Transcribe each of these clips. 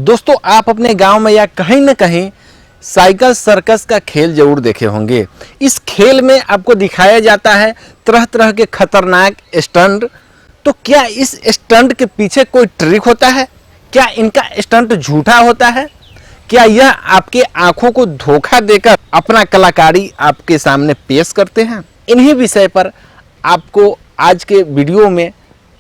दोस्तों, आप अपने गांव में या कहीं न कहीं साइकिल सर्कस का खेल जरूर देखे होंगे। इस खेल में आपको दिखाया जाता है तरह तरह के खतरनाक स्टंट। तो क्या इस स्टंट के पीछे कोई ट्रिक होता है? क्या इनका स्टंट झूठा होता है? क्या यह आपके आंखों को धोखा देकर अपना कलाकारी आपके सामने पेश करते हैं? इन्हीं विषय पर आपको आज के वीडियो में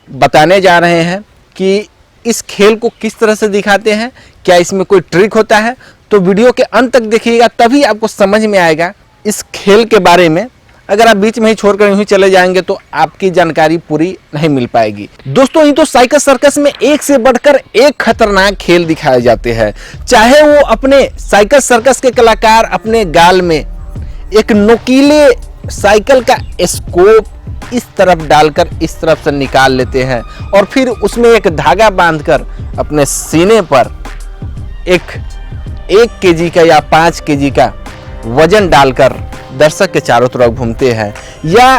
बताने जा रहे हैं कि इस खेल को किस तरह से दिखाते हैं, क्या इसमें कोई ट्रिक होता है। तो वीडियो के अंत तक देखिएगा, तभी आपको समझ में आएगा इस खेल के बारे में। अगर आप बीच में ही छोड़कर यूं ही चले जाएंगे तो आपकी जानकारी पूरी नहीं मिल पाएगी। दोस्तों, ये तो साइकिल सर्कस में एक से बढ़कर एक खतरनाक खेल दिखाए जाते हैं। चाहे वो अपने साइकिल सर्कस के कलाकार अपने गाल में एक नुकीले साइकिल का स्कोप इस तरफ डालकर इस तरफ से निकाल लेते हैं और फिर उसमें एक धागा बांधकर अपने सीने पर एक 1 केजी का या 5 केजी का वजन डालकर दर्शक के चारों तरफ घूमते हैं, या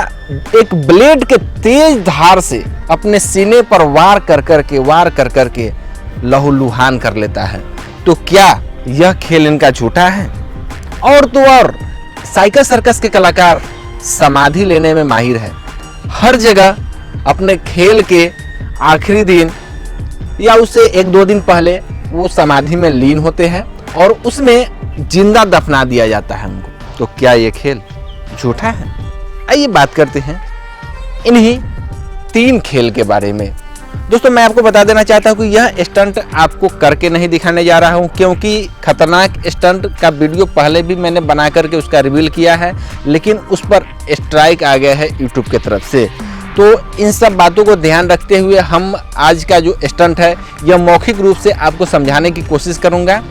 एक ब्लेड के तेज धार से अपने सीने पर वार कर करके लहूलुहान कर लेता है। तो क्या यह खेल इनका झूठा है? और तो और साइकिल सर्कस के कलाकार समाधि लेने में माहिर है। हर जगह अपने खेल के आखिरी दिन या उससे 1-2 दिन पहले वो समाधि में लीन होते हैं और उसमें जिंदा दफना दिया जाता है उनको। तो क्या ये खेल झूठा है? आइए बात करते हैं इन्हीं 3 खेल के बारे में। दोस्तों, मैं आपको बता देना चाहता हूं कि यह स्टंट आपको करके नहीं दिखाने जा रहा हूं, क्योंकि खतरनाक स्टंट का वीडियो पहले भी मैंने बना करके उसका रिवील किया है, लेकिन उस पर स्ट्राइक आ गया है यूट्यूब की तरफ से। तो इन सब बातों को ध्यान रखते हुए हम आज का जो स्टंट है यह मौखिक रूप से आपको समझाने की कोशिश करूंगा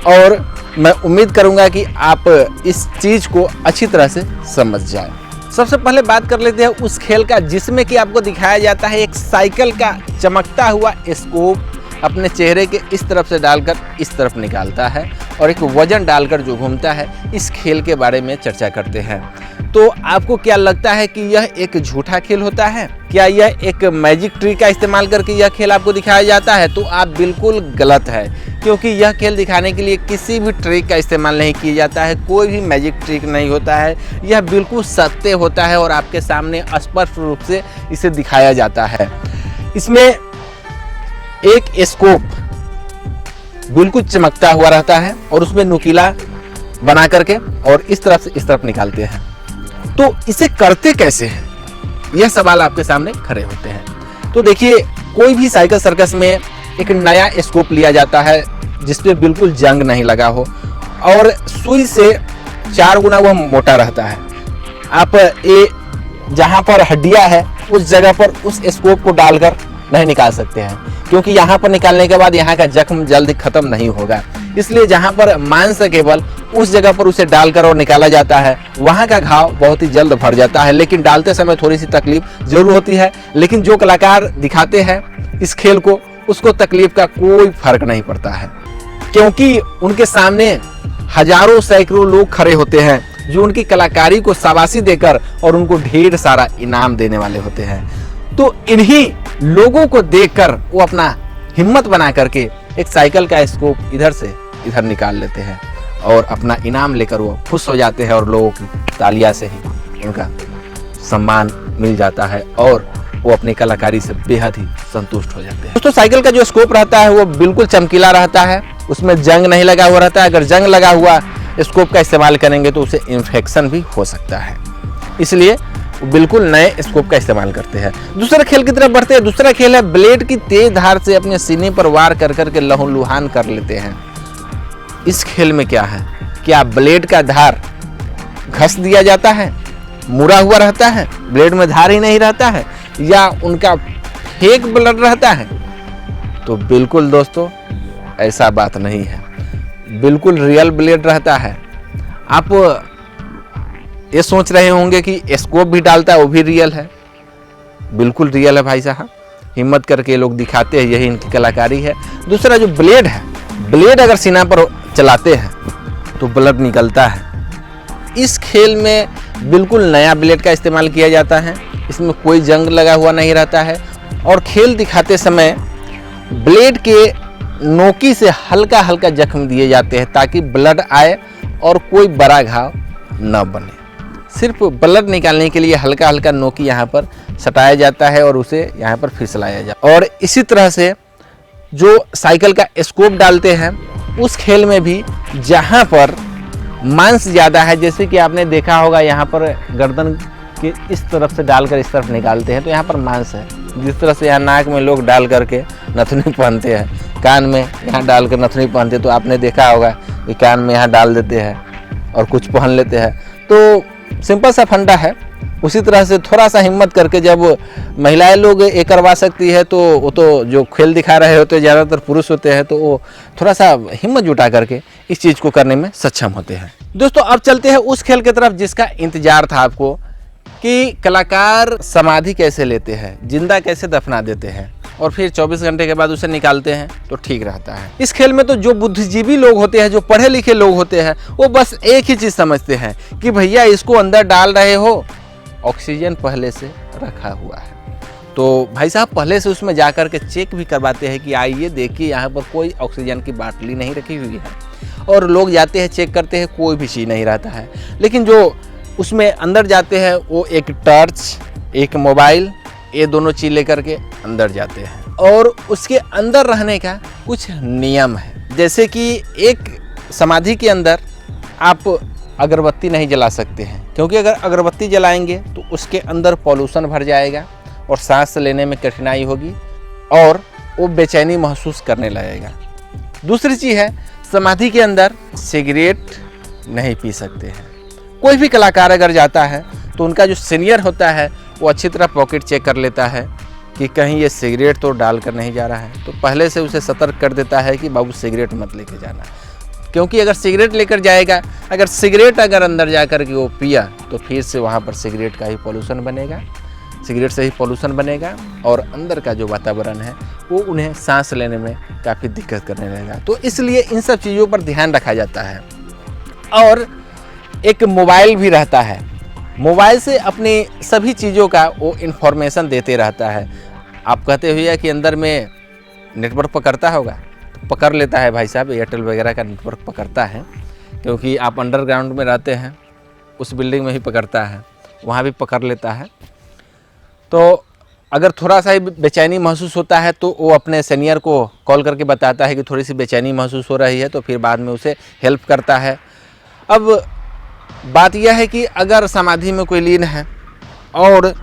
और मैं उम्मीद करूंगा कि आप इस चीज़ को अच्छी तरह से समझ जाएं। सबसे पहले बात कर लेते हैं उस खेल का जिसमें कि आपको दिखाया जाता है एक साइकिल का चमकता हुआ स्कोप अपने चेहरे के इस तरफ से डालकर इस तरफ निकालता है और एक वजन डालकर जो घूमता है। इस खेल के बारे में चर्चा करते हैं। तो आपको क्या लगता है कि यह एक झूठा खेल होता है? क्या यह एक मैजिक ट्रिक का इस्तेमाल करके यह खेल आपको दिखाया जाता है? तो आप बिल्कुल गलत है, क्योंकि यह खेल दिखाने के लिए किसी भी ट्रिक का इस्तेमाल नहीं किया जाता है। कोई भी मैजिक ट्रिक नहीं होता है। यह बिल्कुल सत्य होता है और आपके सामने स्पष्ट रूप से इसे दिखाया जाता है। इसमें एक स्कोप बिल्कुल चमकता हुआ रहता है और उसमें नुकीला बना करके और इस तरफ से इस तरफ निकालते हैं। तो इसे करते कैसे हैं, यह सवाल आपके सामने खड़े होते हैं। तो देखिए, कोई भी साइकिल सर्कस में एक नया स्कोप लिया जाता है जिसपे बिल्कुल जंग नहीं लगा हो और सुई से 4 गुना वह मोटा रहता है। आप ये जहाँ पर हड्डियाँ है उस जगह पर उस स्कोप को डालकर नहीं निकाल सकते हैं, क्योंकि यहाँ पर निकालने के बाद यहाँ का जख्म जल्दी खत्म नहीं होगा। इसलिए जहाँ पर मांस है केवल उस जगह पर उसे डालकर और निकाला जाता है, वहाँ का घाव बहुत ही जल्द भर जाता है। लेकिन डालते समय थोड़ी सी तकलीफ जरूर होती है, लेकिन जो कलाकार दिखाते हैं इस खेल को उसको तकलीफ का कोई फर्क नहीं पड़ता है, क्योंकि उनके सामने हजारों सैकड़ों लोग खड़े होते हैं जो उनकी कलाकारी को शाबाशी देकर और उनको ढेर सारा इनाम देने वाले होते हैं। तो इन्हीं लोगों को देखकर वो अपना हिम्मत बना करके एक साइकिल का स्कोप इधर से इधर निकाल लेते हैं और अपना इनाम लेकर वो खुश हो जाते हैं और लोगों की तालियां से ही उनका सम्मान मिल जाता है और वो अपनी कलाकारी से बेहद ही संतुष्ट हो जाते हैं। दोस्तों, साइकिल का जो स्कोप रहता है वो बिल्कुल चमकीला रहता है, उसमें जंग नहीं लगा हुआ रहता है। अगर जंग लगा हुआ स्कोप का इस्तेमाल करेंगे तो उसे इन्फेक्शन भी हो सकता है, इसलिए बिल्कुल नए स्कोप का इस्तेमाल करते हैं। दूसरे खेल की तरफ बढ़ते हैं। दूसरा खेल है ब्लेड की तेज धार से अपने सीने पर वार कर करके लहूलुहान कर लेते हैं। इस खेल में क्या है, क्या ब्लेड का धार घस दिया जाता है, मुड़ा हुआ रहता है, ब्लेड में धार ही नहीं रहता है, या उनका फेक ब्लेड रहता है? तो बिल्कुल दोस्तों, ऐसा बात नहीं है। बिल्कुल रियल ब्लेड रहता है। आप ये सोच रहे होंगे कि स्कोप भी डालता है वो भी रियल है। बिल्कुल रियल है भाई साहब, हिम्मत करके लोग दिखाते हैं, यही इनकी कलाकारी है। दूसरा जो ब्लेड है, ब्लेड अगर सीना पर चलाते हैं तो ब्लड निकलता है। इस खेल में बिल्कुल नया ब्लेड का इस्तेमाल किया जाता है, इसमें कोई जंग लगा हुआ नहीं रहता है और खेल दिखाते समय ब्लेड के नोकी से हल्का हल्का जख्म दिए जाते हैं ताकि ब्लड आए और कोई बड़ा घाव न बने। सिर्फ ब्लड निकालने के लिए हल्का हल्का नोकी यहाँ पर सटाया जाता है और उसे यहाँ पर फिसलाया जाता है। और इसी तरह से जो साइकिल का स्कोप डालते हैं उस खेल में भी जहाँ पर मांस ज़्यादा है, जैसे कि आपने देखा होगा यहाँ पर गर्दन के इस तरफ से डालकर इस तरफ निकालते हैं तो यहाँ पर मांस है। जिस तरह से यहाँ नाक में लोग डाल करके नथुनी पहनते हैं, कान में यहाँ डाल कर नथुनी पहनते हैं, तो आपने देखा होगा कि कान में यहाँ डाल देते हैं और कुछ पहन लेते हैं। तो सिंपल सा फंडा है। उसी तरह से थोड़ा सा हिम्मत करके जब महिलाएं लोग ये करवा सकती है तो वो तो जो खेल दिखा रहे होते हैं ज़्यादातर पुरुष होते हैं, तो वो थोड़ा सा हिम्मत जुटा करके इस चीज़ को करने में सक्षम होते हैं। दोस्तों अब चलते हैं उस खेल की तरफ जिसका इंतजार था आपको, कि कलाकार समाधि कैसे लेते हैं, जिंदा कैसे दफना देते हैं और फिर 24 घंटे के बाद उसे निकालते हैं तो ठीक रहता है। इस खेल में तो जो बुद्धिजीवी लोग होते हैं, जो पढ़े लिखे लोग होते हैं, वो बस एक ही चीज़ समझते हैं कि भैया इसको अंदर डाल रहे हो, ऑक्सीजन पहले से रखा हुआ है। तो भाई साहब पहले से उसमें जा कर के चेक भी करवाते हैं कि आइए देखिए यहाँ पर कोई ऑक्सीजन की बाटली नहीं रखी हुई है। और लोग जाते हैं चेक करते हैं, कोई भी चीज़ नहीं रहता है। लेकिन जो उसमें अंदर जाते हैं वो एक टॉर्च, एक मोबाइल, ये दोनों चीज़ लेकर के अंदर जाते हैं। और उसके अंदर रहने का कुछ नियम है, जैसे कि एक समाधि के अंदर आप अगरबत्ती नहीं जला सकते हैं, क्योंकि अगर अगरबत्ती जलाएंगे तो उसके अंदर पॉल्यूशन भर जाएगा और सांस लेने में कठिनाई होगी और वो बेचैनी महसूस करने लगेगा। दूसरी चीज़ है, समाधि के अंदर सिगरेट नहीं पी सकते हैं। कोई भी कलाकार अगर जाता है तो उनका जो सीनियर होता है वो अच्छी तरह पॉकेट चेक कर लेता है कि कहीं ये सिगरेट तो डाल कर नहीं जा रहा है, तो पहले से उसे सतर्क कर देता है कि बाबू सिगरेट मत लेके जाना। क्योंकि अगर सिगरेट लेकर जाएगा, अगर सिगरेट अगर अंदर जा कर के वो पिया तो फिर से वहाँ पर सिगरेट का ही पॉल्यूशन बनेगा, सिगरेट से ही पॉल्यूशन बनेगा और अंदर का जो वातावरण है वो उन्हें सांस लेने में काफ़ी दिक्कत करने लगेगा। तो इसलिए इन सब चीज़ों पर ध्यान रखा जाता है। और एक मोबाइल भी रहता है, मोबाइल से अपनी सभी चीज़ों का वो इन्फॉर्मेशन देते रहता है। आप कहते हुए कि अंदर में नेटवर्क पकड़ता होगा, तो पकड़ लेता है भाई साहब, एयरटेल वगैरह का नेटवर्क पकड़ता है, क्योंकि आप अंडरग्राउंड में रहते हैं, उस बिल्डिंग में ही पकड़ता है, वहाँ भी पकड़ लेता है। तो अगर थोड़ा सा ही बेचैनी महसूस होता है तो वो अपने सीनियर को कॉल करके बताता है कि थोड़ी सी बेचैनी महसूस हो रही है, तो फिर बाद में उसे हेल्प करता है। अब बात यह है कि अगर समाधि में कोई लीन है और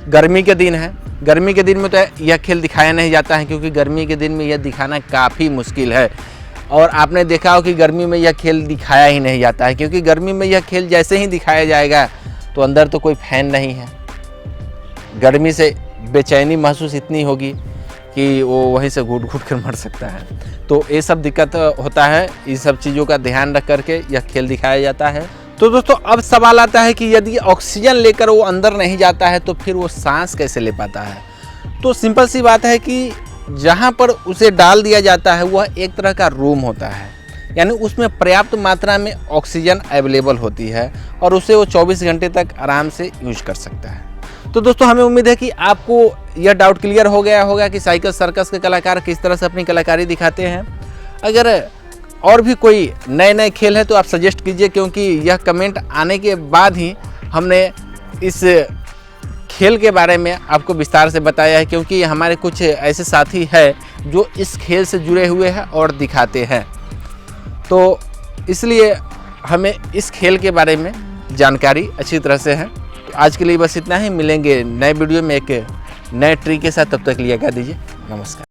गर्मी के दिन है, गर्मी के दिन में तो यह खेल दिखाया नहीं जाता है, क्योंकि गर्मी के दिन में यह दिखाना काफ़ी मुश्किल है। और आपने देखा हो कि गर्मी में यह खेल दिखाया ही नहीं जाता है, क्योंकि गर्मी में यह खेल जैसे ही दिखाया जाएगा तो अंदर तो कोई फैन नहीं है, गर्मी से बेचैनी महसूस इतनी होगी कि वो वहीं से घुट घुट कर मर सकता है। तो ये सब दिक्कत होता है, इन सब चीज़ों का ध्यान रख करके यह खेल दिखाया जाता है। तो दोस्तों अब सवाल आता है कि यदि ऑक्सीजन लेकर वो अंदर नहीं जाता है तो फिर वो सांस कैसे ले पाता है। तो सिंपल सी बात है कि जहाँ पर उसे डाल दिया जाता है वह एक तरह का रूम होता है, यानी उसमें पर्याप्त मात्रा में ऑक्सीजन अवेलेबल होती है और उसे वो 24 घंटे तक आराम से यूज कर सकता है। तो दोस्तों हमें उम्मीद है कि आपको यह डाउट क्लियर हो गया होगा कि साइकिल सर्कस के कलाकार किस तरह से अपनी कलाकारी दिखाते हैं। अगर और भी कोई नए नए खेल है तो आप सजेस्ट कीजिए, क्योंकि यह कमेंट आने के बाद ही हमने इस खेल के बारे में आपको विस्तार से बताया है, क्योंकि हमारे कुछ ऐसे साथी हैं जो इस खेल से जुड़े हुए हैं और दिखाते हैं। तो इसलिए हमें इस खेल के बारे में जानकारी अच्छी तरह से है। तो आज के लिए बस इतना ही, मिलेंगे नए वीडियो में एक नए ट्री के साथ, तब तक के लिए कह दीजिए नमस्कार।